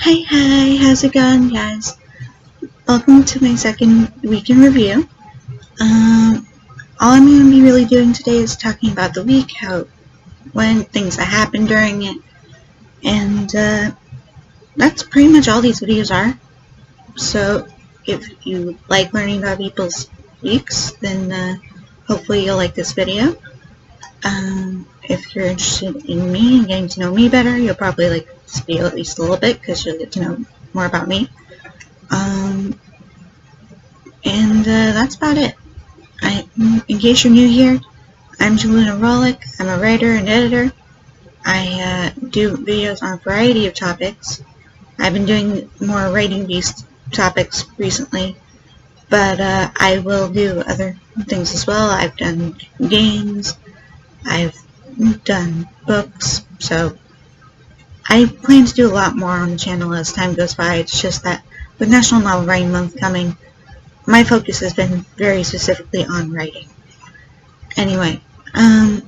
Hi, how's it going, guys? Welcome to my second week in review. All I'm going to be really doing today is talking about the week, when things that happened during it, and that's pretty much all these videos are. So, if you like learning about people's weeks, then hopefully you'll like this video. If you're interested in me and getting to know me better, you'll probably like this video at least a little bit because you'll get to know more about me. And that's about it. In case you're new here, I'm Jelena Rollick. I'm a writer and editor. I do videos on a variety of topics. I've been doing more writing-based topics recently, but I will do other things as well. I've done games, I've done books, so I plan to do a lot more on the channel as time goes by. It's just that with National Novel Writing Month coming, my focus has been very specifically on writing. Anyway, to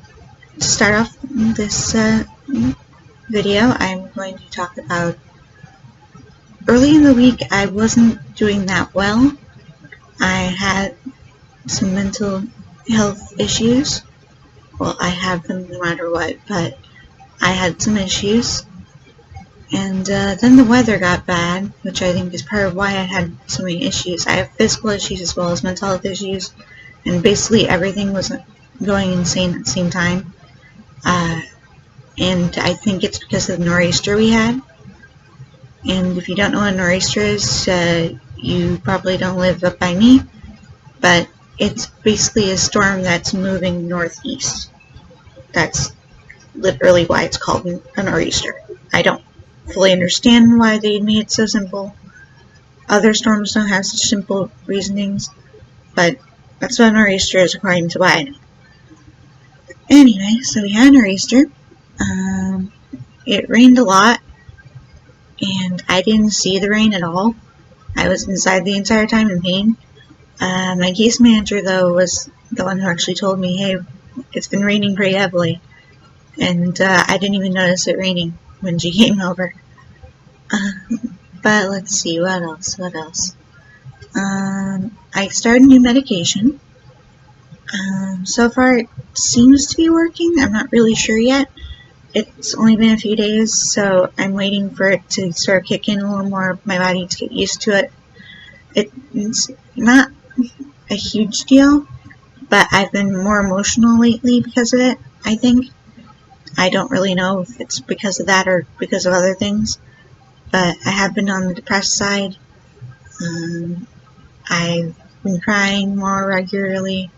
start off this video, I'm going to talk about early in the week. I wasn't doing that well. I had some mental health issues. Well, I have them no matter what, but I had some issues. And then the weather got bad, which I think is part of why I had so many issues. I have physical issues as well as mental health issues, and basically everything was going insane at the same time. And I think it's because of the nor'easter we had. And if you don't know what a nor'easter is, you probably don't live up by me, but it's basically a storm that's moving northeast. That's literally why it's called a nor'easter. I don't fully understand why they made it so simple. Other storms don't have such simple reasonings, but that's what a nor'easter is according to what I know. Anyway, so we had a nor'easter. It rained a lot, and I didn't see the rain at all. I was inside the entire time in pain. My case manager, though, was the one who actually told me, hey, it's been raining pretty heavily. And I didn't even notice it raining when she came over. But let's see, what else? I started new medication. So far it seems to be working. I'm not really sure yet. It's only been a few days, so I'm waiting for it to sort of kick in a little more, my body to get used to it. It's not a huge deal, but I've been more emotional lately because of it, I think. I don't really know if it's because of that or because of other things, but I have been on the depressed side. I've been crying more regularly,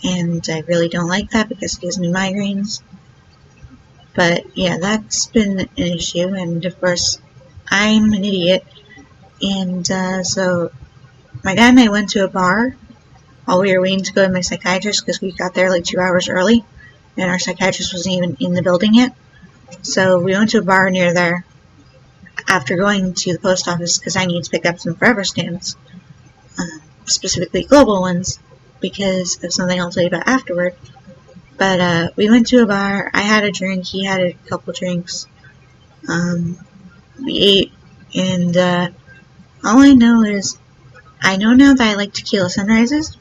and I really don't like that because it gives me migraines. But yeah, that's been an issue, and of course, I'm an idiot, and so my dad and I went to a bar while we were waiting to go to my psychiatrist because we got there like 2 hours early, and our psychiatrist wasn't even in the building yet. So we went to a bar near there after going to the post office because I need to pick up some forever stamps, specifically global ones, because of something I'll tell you about afterward. But we went to a bar. I had a drink. He had a couple drinks. We ate, and all I know is I know now that I like tequila sunrises.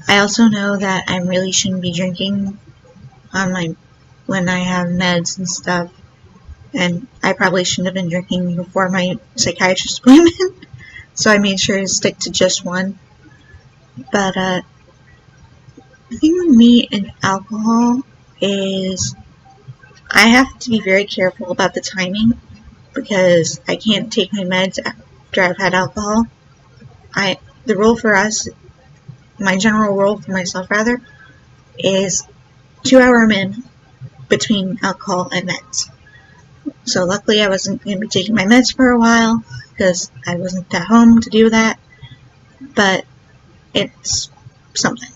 I also know that I really shouldn't be drinking when I have meds and stuff, and I probably shouldn't have been drinking before my psychiatrist appointment, so I made sure to stick to just one. But the thing with me and alcohol is I have to be very careful about the timing because I can't take my meds after I've had alcohol. The rule for us, my general rule for myself rather, is 2-hour min between alcohol and meds. So luckily I wasn't going to be taking my meds for a while because I wasn't at home to do that, but it's something.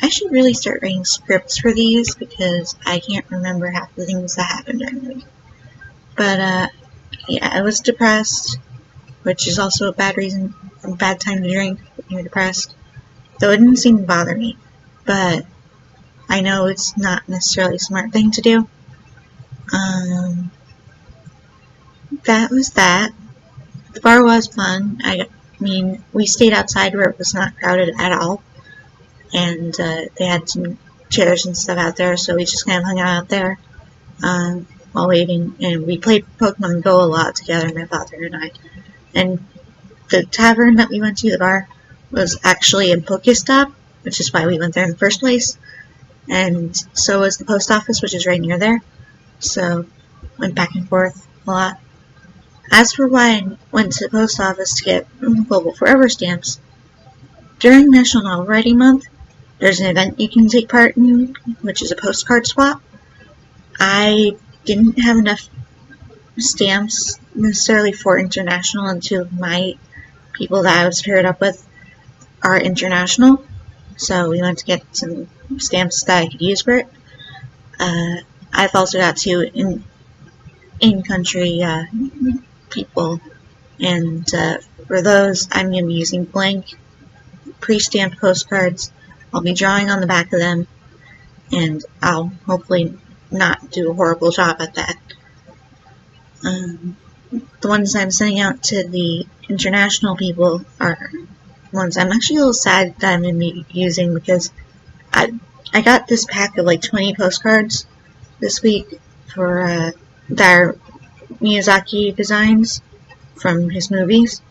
I should really start writing scripts for these because I can't remember half the things that happened during the week. But yeah, I was depressed, which is also a bad time to drink when you're depressed. Though it didn't seem to bother me, but I know it's not necessarily a smart thing to do. Um, that was that. The bar was fun. I mean, we stayed outside where it was not crowded at all, and they had some chairs and stuff out there, so we just kind of hung out there while waiting, and we played Pokemon Go a lot together, my father and I. And the tavern that we went to, the bar, was actually in Pokestop, which is why we went there in the first place, and so was the post office, which is right near there, so went back and forth a lot. As for why I went to the post office to get Global Forever stamps, during National Novel Writing Month, there's an event you can take part in, which is a postcard swap. I didn't have enough stamps necessarily for international, and two of my people that I was paired up with are international, so we went to get some stamps that I could use for it. I've also got two in-country people, and for those I'm going to be using blank pre-stamped postcards. I'll be drawing on the back of them, and I'll hopefully not do a horrible job at that. The ones I'm sending out to the international people are ones I'm actually a little sad that I'm going to be using, because I got this pack of like 20 postcards this week for that are Miyazaki designs from his movies,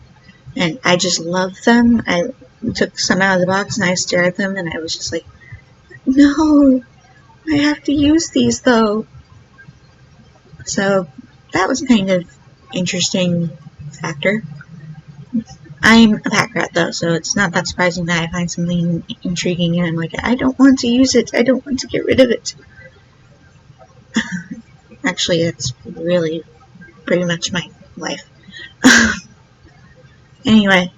and I just love them. I took some out of the box and I stared at them and I was just like, no, I have to use these though. So that was kind of interesting factor. I'm a pack rat though, so it's not that surprising that I find something intriguing and I'm like, I don't want to use it, I don't want to get rid of it. Actually, it's really pretty much my life. Anyway,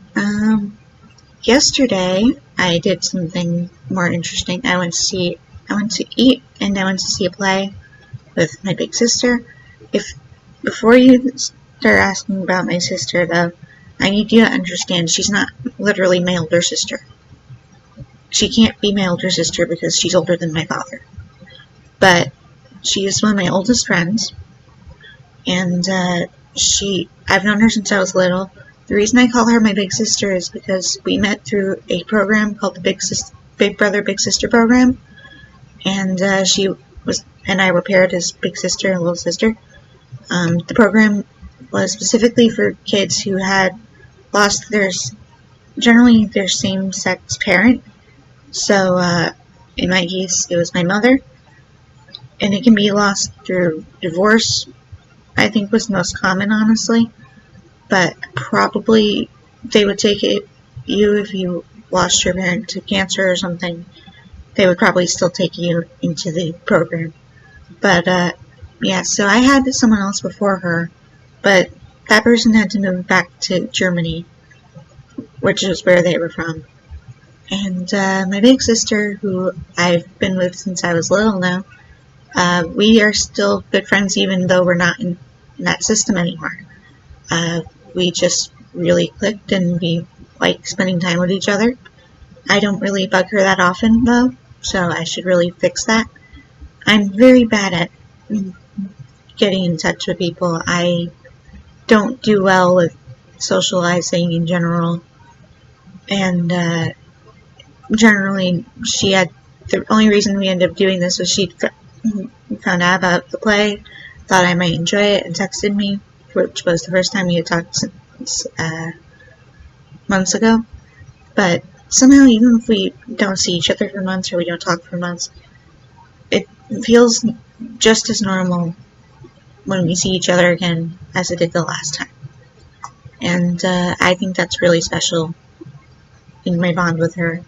yesterday I did something more interesting. I went to eat and I went to see a play with my big sister. Before you start asking about my sister though, I need you to understand she's not literally my older sister. She can't be my older sister because she's older than my father. But she is one of my oldest friends, and I've known her since I was little. The reason I call her my big sister is because we met through a program called the Big Brother Big Sister program, and she and I were paired as big sister and little sister. The program was specifically for kids who had lost generally their same-sex parent. So in my case, it was my mother, and it can be lost through divorce. I think was most common, honestly. But probably they would take you if you lost your parent to cancer or something. They would probably still take you into the program. But yeah, so I had someone else before her, but that person had to move back to Germany, which is where they were from. And my big sister, who I've been with since I was little now, we are still good friends even though we're not in that system anymore. We just really clicked and we like spending time with each other. I don't really bug her that often though, so I should really fix that. I'm very bad at getting in touch with people. I don't do well with socializing in general, and generally the only reason we ended up doing this was she found out about the play, thought I might enjoy it, and texted me, which was the first time we had talked since months ago. But somehow, even if we don't see each other for months or we don't talk for months, it feels just as normal when we see each other again as it did the last time. And I think that's really special in my bond with her.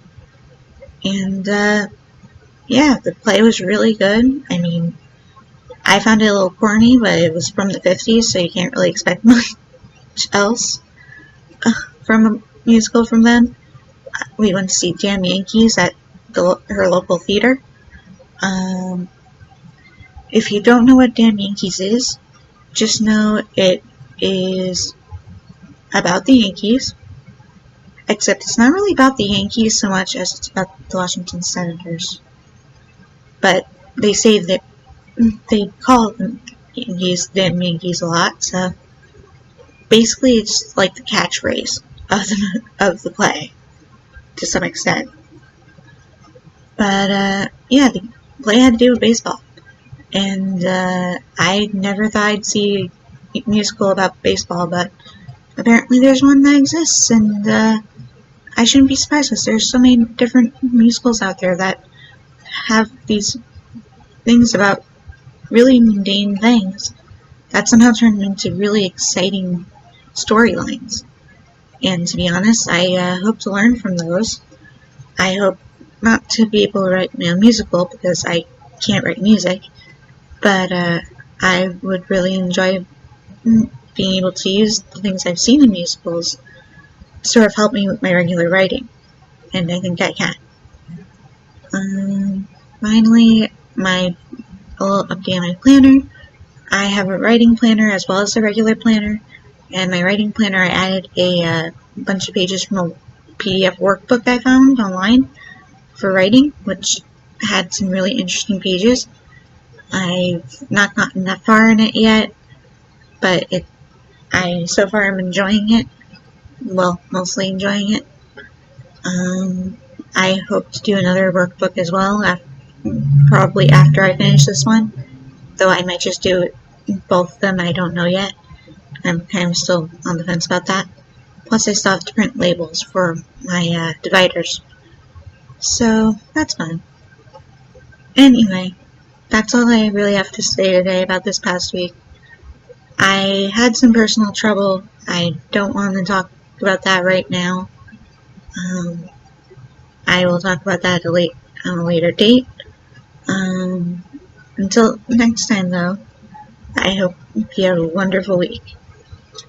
And yeah, the play was really good. I mean, I found it a little corny, but it was from the 50s, so you can't really expect much else from a musical from then. We went to see Damn Yankees at her local theater. If you don't know what Damn Yankees is, just know it is about the Yankees, except it's not really about the Yankees so much as it's about the Washington Senators. But they say that they call them He's them Yankees a lot, so basically it's like the catchphrase of the play to some extent. But yeah, the play had to do with baseball, and I never thought I'd see a musical about baseball, but apparently there's one that exists, and I shouldn't be surprised because there's so many different musicals out there that have these things about really mundane things that somehow turn into really exciting storylines. And to be honest, I hope to learn from those. I hope not to be able to write my own musical because I can't write music, but I would really enjoy being able to use the things I've seen in musicals to sort of help me with my regular writing, and I think I can. Finally, my little update on my planner. I have a writing planner as well as a regular planner, and my writing planner I added a bunch of pages from a PDF workbook I found online for writing, which had some really interesting pages. I've not gotten that far in it yet, but so far I'm enjoying it. Well, mostly enjoying it. I hope to do another workbook as well, probably after I finish this one. Though I might just do both of them, I don't know yet. I'm kind of still on the fence about that. Plus, I still have to print labels for my dividers. So, that's fun. Anyway, that's all I really have to say today about this past week. I had some personal trouble. I don't want to talk about that right now. I will talk about that on a later date. Until next time, though, I hope you have a wonderful week.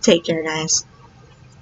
Take care, guys.